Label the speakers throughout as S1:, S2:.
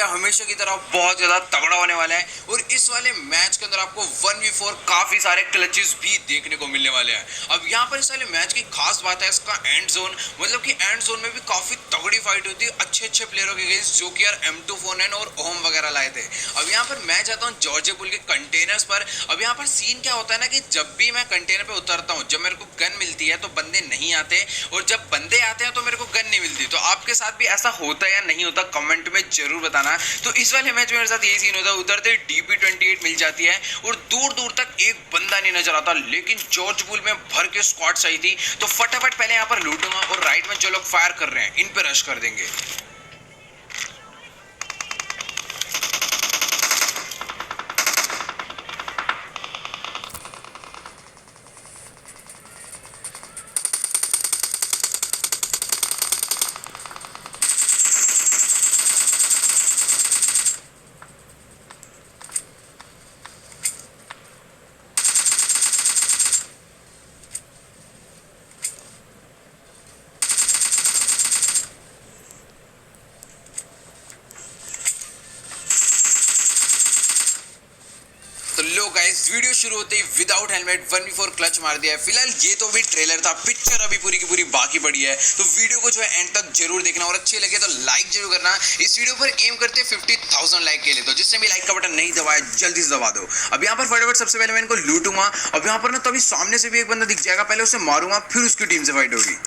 S1: हमेशा की तरह बहुत ज्यादा तगड़ा होने वाला है और इस वाले मैच के अंदर आपको 1v4 काफी सारे क्लचेस भी देखने को मिलने वाले हैं। अब यहाँ पर इस वाले मैच की खास बात है इसका एंड जोन, मतलब कि एंड जोन में भी काफी तगड़ी फाइट होती है अच्छे अच्छे प्लेयरों के अगेंस्ट, जो कि यार M2 फोनन और ओम वगैरह लाए थे। अब यहाँ पर मैं जाता हूँ जॉर्जिया पुल के कंटेनर्स पर। अब यहाँ पर सीन क्या होता है ना कि जब भी मैं कंटेनर पे उतरता हूँ, जब मेरे को गन मिलती है तो बंदे नहीं आते, और जब बंदे आते हैं तो मेरे को गन नहीं मिलती। तो आपके साथ भी ऐसा होता है या नहीं होता, कमेंट में जरूर बताना। तो इस वाले मैच में मेरे साथ यही सीन होता है, उतरते DP28 मिल जाती है और दूर दूर तक एक बंदा नहीं नजर आता, लेकिन जॉर्ज पुल में भर के स्क्वाड्स आई थी। तो फटाफट पहले यहाँ पर लूटूंगा और राइट में जो लोग फायर कर रहे हैं इन पे रश कर देंगे। तो लो गाइस, वीडियो शुरू होते ही विदाउट हेलमेट 1v4 क्लच मार दिया है। फिलहाल ये तो भी ट्रेलर था, पिक्चर अभी पूरी की पूरी बाकी पड़ी है। तो वीडियो को जो है एंड तक जरूर देखना और अच्छे लगे तो लाइक जरूर करना। इस वीडियो पर एम करते 50,000 लाइक के लिए, तो जिसने भी लाइक का बटन नहीं दबाया जल्दी से दबा दो। अब यहाँ पर फटाफट सबसे पहले मैं इनको लूटूंगा। अब यहाँ पर ना तभी सामने से भी एक बंदा दिख जाएगा, पहले उसे मारूंगा फिर उसकी टीम से फाइट होगी।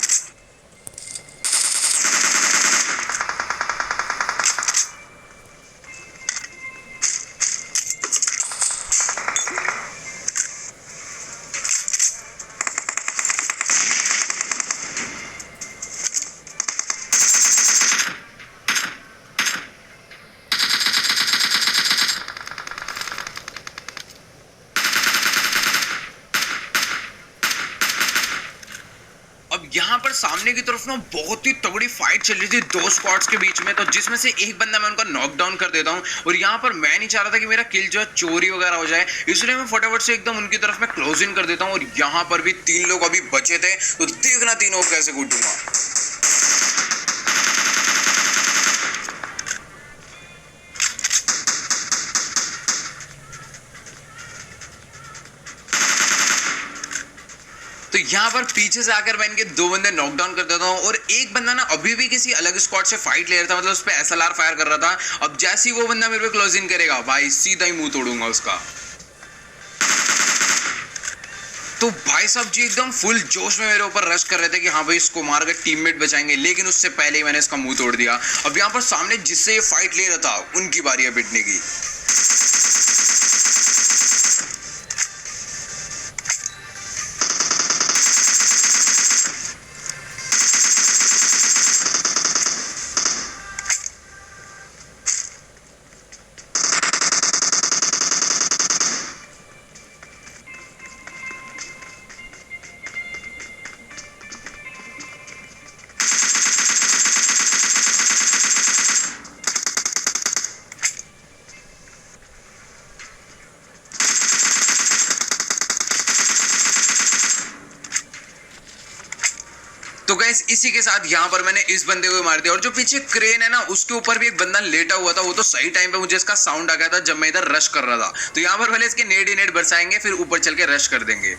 S1: अब यहाँ पर सामने की तरफ ना बहुत ही तगड़ी फाइट चल रही थी दो स्क्वाड्स के बीच में, तो जिसमें से एक बंदा मैं उनका नॉकडाउन कर देता हूँ। और यहाँ पर मैं नहीं चाह रहा था कि मेरा किल जो है चोरी वगैरह हो जाए, इसलिए मैं फटाफट से एकदम उनकी तरफ में क्लोज इन कर देता हूँ। और यहाँ पर भी 3 लोग अभी बचे थे, तो देखना तीनों कैसे कूटूंगा। तो यहाँ पर पीछे से आकर मैं इनके 2 बंदे नॉकडाउन कर देता हूँ, और एक बंदा ना अभी भी किसी अलग स्क्वाड से फाइट ले रहा था, मतलब उस पर SLR फायर कर रहा था। अब जैसे ही वो बंदा मेरे पे क्लोज इन करेगा भाई, सीधा ही मुंह तोड़ूंगा उसका। तो भाई साहब जी एकदम फुल जोश में मेरे ऊपर रश कर रहे थे कि हाँ भाई इसको मार कर टीममेट बचाएंगे, लेकिन उससे पहले ही मैंने इसका मुंह तोड़ दिया। अब यहाँ पर सामने जिससे ये फाइट ले रहा था उनकी बारी है पिटने की। तो गाइस इसी के साथ यहाँ पर मैंने इस बंदे को मार दिया, और जो पीछे क्रेन है ना उसके ऊपर भी एक बंदा लेटा हुआ था। वो तो सही टाइम पे मुझे इसका साउंड आ गया था जब मैं इधर रश कर रहा था। तो यहाँ पर पहले इसके नेट ही नेट बरसाएंगे, फिर ऊपर चल के रश कर देंगे।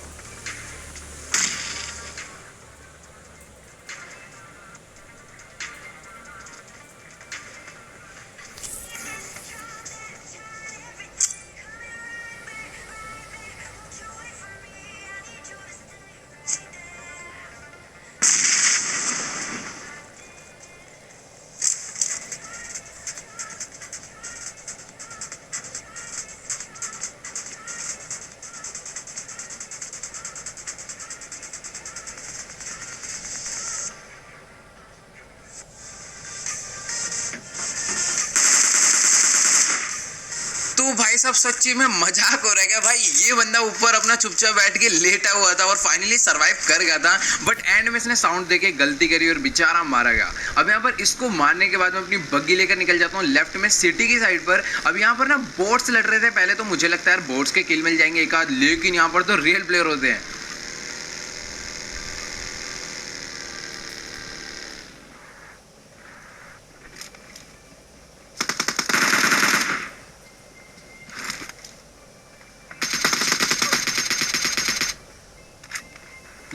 S1: तो भाई साहब सच्ची में मजाक हो रहा है क्या भाई? ये बंदा ऊपर अपना चुपचाप बैठ के लेटा हुआ था और फाइनली सरवाइव कर गया था, बट एंड में इसने साउंड देके गलती करी और बेचारा मारा गया। अब यहाँ पर इसको मारने के बाद मैं अपनी बग्गी लेकर निकल जाता हूँ लेफ्ट में सिटी की साइड पर। अब यहाँ पर ना बोट्स लड़ रहे थे पहले, तो मुझे लगता है यार बोट्स के किल मिल जाएंगे एक आध, लेकिन यहाँ पर तो रियल प्लेयर होते हैं।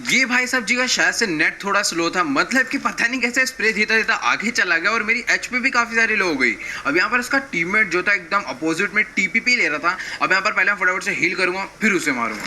S1: ये भाई साहब जी का शायद से नेट थोड़ा स्लो था, मतलब कि पता नहीं कैसे स्प्रे देता देता आगे चला गया और मेरी एचपी भी काफी सारी लो हो गई। अब यहाँ पर इसका टीममेट जो था एकदम अपोजिट में टीपीपी ले रहा था। अब यहाँ पर पहले मैं फटाफट से हील करूंगा फिर उसे मारूंगा।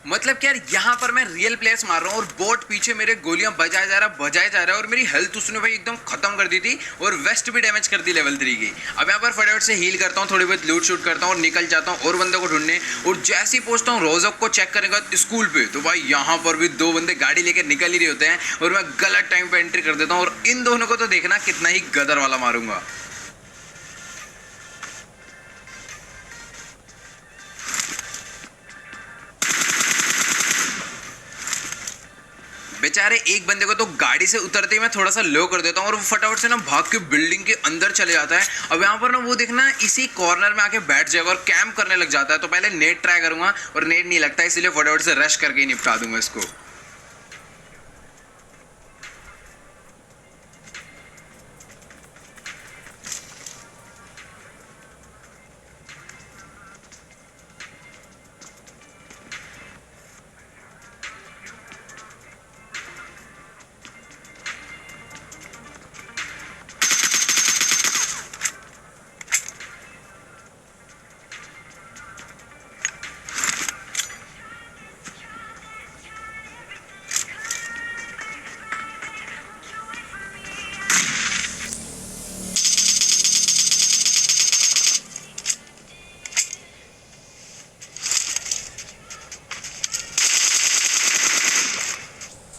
S1: मतलब कि यार यहाँ पर मैं रियल प्लेयर्स मार रहा हूँ और बोट पीछे मेरे गोलियां बजाए जा रहा है और मेरी हेल्थ उसने भाई एकदम खत्म कर दी थी और वेस्ट भी डैमेज कर दी लेवल 3 की। अब यहाँ पर फटाफट से हील करता हूँ, थोड़ी बहुत लूट शूट करता हूँ और निकल जाता हूँ और बंदे को ढूंढने। और जैसे ही पहुंचता हूँ रोजक को चेक करेगा स्कूल पे, तो भाई यहाँ पर भी दो बंदे गाड़ी लेकर निकल ही रहे होते हैं और मैं गलत टाइम पे एंट्री कर देता हूँ और इन दोनों को तो देखना कितना ही गदर वाला मारूंगा। बेचारे एक बंदे को तो गाड़ी से उतरते ही मैं थोड़ा सा लो कर देता हूँ और वो फटाफट से ना भाग के बिल्डिंग के अंदर चले जाता है। अब यहाँ पर ना वो देखना इसी कॉर्नर में आके बैठ जाएगा और कैंप करने लग जाता है। तो पहले नेट ट्राई करूंगा और नेट नहीं लगता, इसीलिए फटाफट से रश करके ही निपटा दूंगा इसको।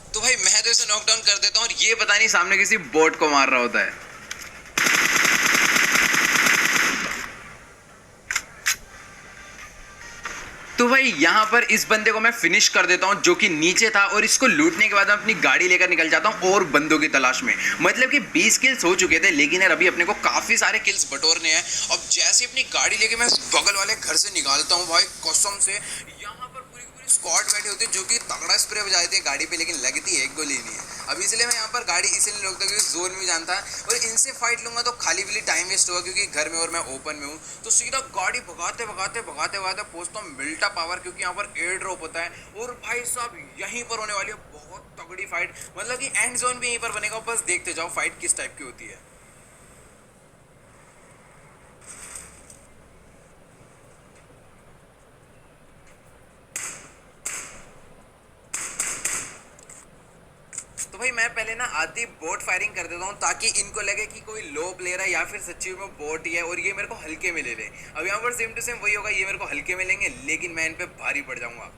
S1: तो भाई मैं तो इसे नॉकडाउन कर देता हूँ और ये पता नहीं सामने किसी बोट को मार रहा होता है। तो भाई यहाँ पर इस बंदे को मैं फिनिश कर देता हूँ जो कि नीचे था और इसको लूटने के बाद मैं अपनी गाड़ी लेकर निकल जाता हूँ और बंदों की तलाश में। मतलब कि 20 किल्स हो चुके थे, लेकिन यार अभी अपने को काफी सारे किल्स बटोरने हैं। अब जैसे अपनी गाड़ी लेके मैं बगल वाले घर से निकालता हूँ भाई कसम से यहाँ पर पूरी पूरी स्क्वाड बैठी होती है जो कि तगड़ा स्प्रे बजा देती है गाड़ी पे, लेकिन लगती है एक गोली नहीं है। अब इसलिए मैं यहाँ पर गाड़ी इसलिए रोकता क्योंकि जोन में जानता है और इनसे फाइट लूंगा तो खाली बिली टाइम वेस्ट होगा क्योंकि घर में और मैं ओपन में हूँ। तो सीधा गाड़ी भगाते भगाते भगाते भगाते पहुंचता हूँ मिल्टा पावर, क्योंकि यहाँ पर एयर ड्रॉप होता है और भाई साहब यहीं पर होने वाली है बहुत तगड़ी फाइट। मतलब कि एंड जोन भी यहीं पर बनेगा, बस देखते जाओ फाइट किस टाइप की होती है। तो भाई मैं पहले ना आधी बोट फायरिंग कर देता हूँ ताकि इनको लगे कि कोई लो प्लेयर है या फिर सच्ची में बोट ही है और ये मेरे को हल्के में ले ले। अब यहाँ पर सेम टू सेम वही होगा, ये मेरे को हल्के में लेंगे लेकिन मैं इन पे भारी पड़ जाऊंगा।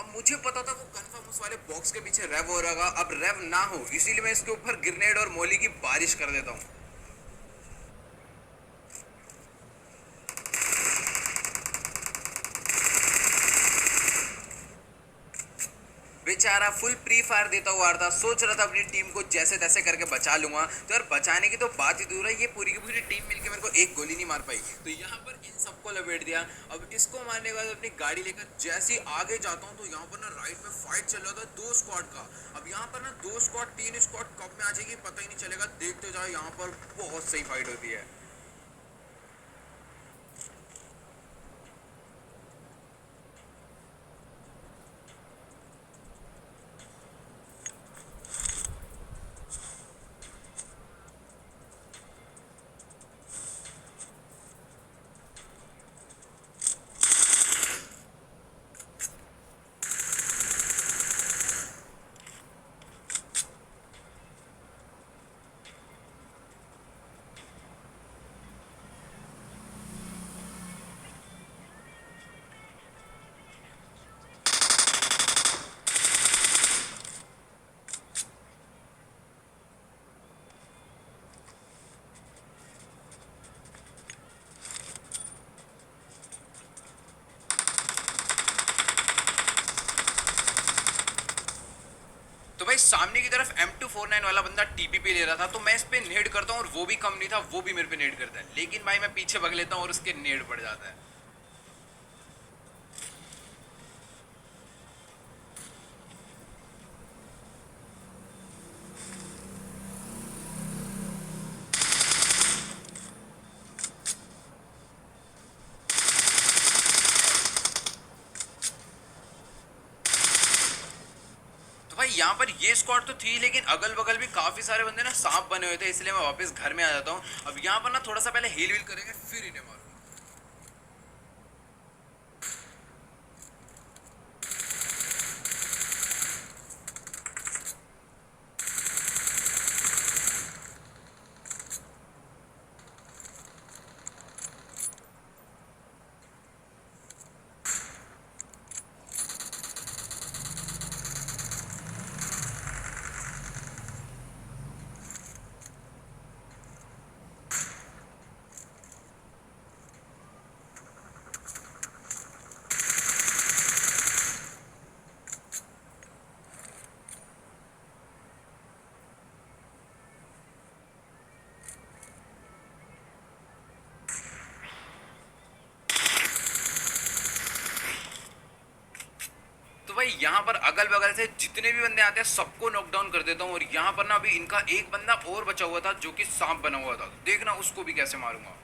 S1: मुझे पता था वो कंफर्म उस वाले बॉक्स के पीछे रेव हो रहा, अब रेव ना हो इसीलिए मैं इसके ऊपर ग्रेनेड और मोली की बारिश कर देता हूँ। बेचारा फुल प्री फायर देता हुआ आ रहा था, सोच रहा था अपनी टीम को जैसे तैसे करके बचा लूंगा। तो यार बचाने की तो बात ही दूर है, ये पूरी की पूरी टीम मिलके मेरे को एक गोली नहीं मार पाई। तो यहाँ पर इन सबको लपेट दिया। अब इसको मारने के बाद अपनी गाड़ी लेकर जैसे ही आगे जाता हूँ तो यहाँ पर ना राइट में फाइट चल रहा था दो स्क्वाड का। अब यहाँ पर ना दो स्क्वाड तीन स्क्वाड कब में आ जाएगी पता ही नहीं चलेगा, देखते जाओ यहाँ पर बहुत सही फाइट होती है। सामने की तरफ M249 वाला बंदा टीपीपी ले रहा था, तो मैं इस पे नेड करता हूँ और वो भी कम नहीं था, वो भी मेरे पे नेड करता है, लेकिन भाई मैं पीछे भग लेता हूँ और उसके नेड पड़ जाता है। तो भाई यहाँ पर ये स्क्वाड तो थी, लेकिन अगल बगल भी काफी सारे बंदे ना सांप बने हुए थे, इसलिए मैं वापस घर में आ जाता हूँ। अब यहाँ पर ना थोड़ा सा पहले हील वील करेंगे, फिर इन्हें मारूंगा। तो भाई यहाँ पर अगल बगल से जितने भी बंदे आते हैं सबको नॉकडाउन कर देता हूँ, और यहाँ पर ना अभी इनका एक बंदा और बचा हुआ था जो कि सांप बना हुआ था, देखना उसको भी कैसे मारूंगा।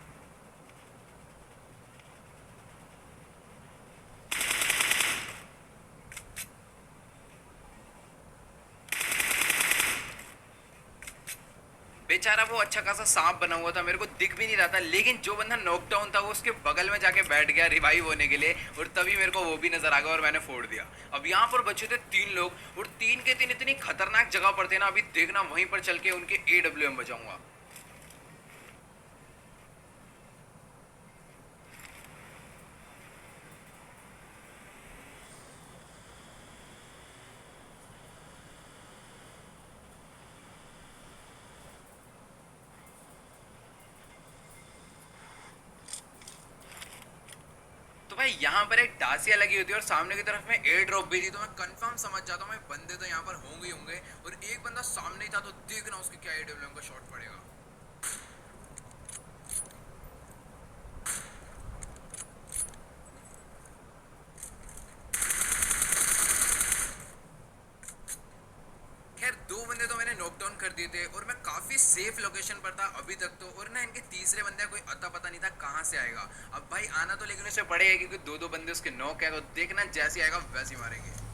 S1: बेचारा वो अच्छा खासा सांप बना हुआ था, मेरे को दिख भी नहीं रहा था, लेकिन जो बंदा नॉकडाउन था वो उसके बगल में जाके बैठ गया रिवाइव होने के लिए, और तभी मेरे को वो भी नजर आ गया और मैंने फोड़ दिया। अब यहाँ पर बचे थे 3 लोग, और 3 के 3 इतनी खतरनाक जगह पर थे ना, अभी देखना वहीं पर चल के उनके AWM बजाऊंगा। तो भाई यहाँ पर एक डासिया लगी होती है और सामने की तरफ में एयर ड्रॉप भी थी, तो मैं कंफर्म समझ जाता हूँ मैं बंदे तो यहाँ पर होंगे ही होंगे, और एक बंदा सामने ही था, तो देखना उसके क्या AWM का शॉट पड़ेगा। खैर 2 बंदे तो मैंने नॉकडाउन कर दिए थे, और मैं काफी सेफ लोकेशन पर था अभी तक तो, और ना इनके तीसरे बंदे कोई अता पता नहीं था कहाँ से आएगा। अब भाई आना तो लेकिन उसे पड़ेगा, क्योंकि 2-2 बंदे उसके नॉक है, तो देखना जैसे आएगा वैसे ही मारेंगे।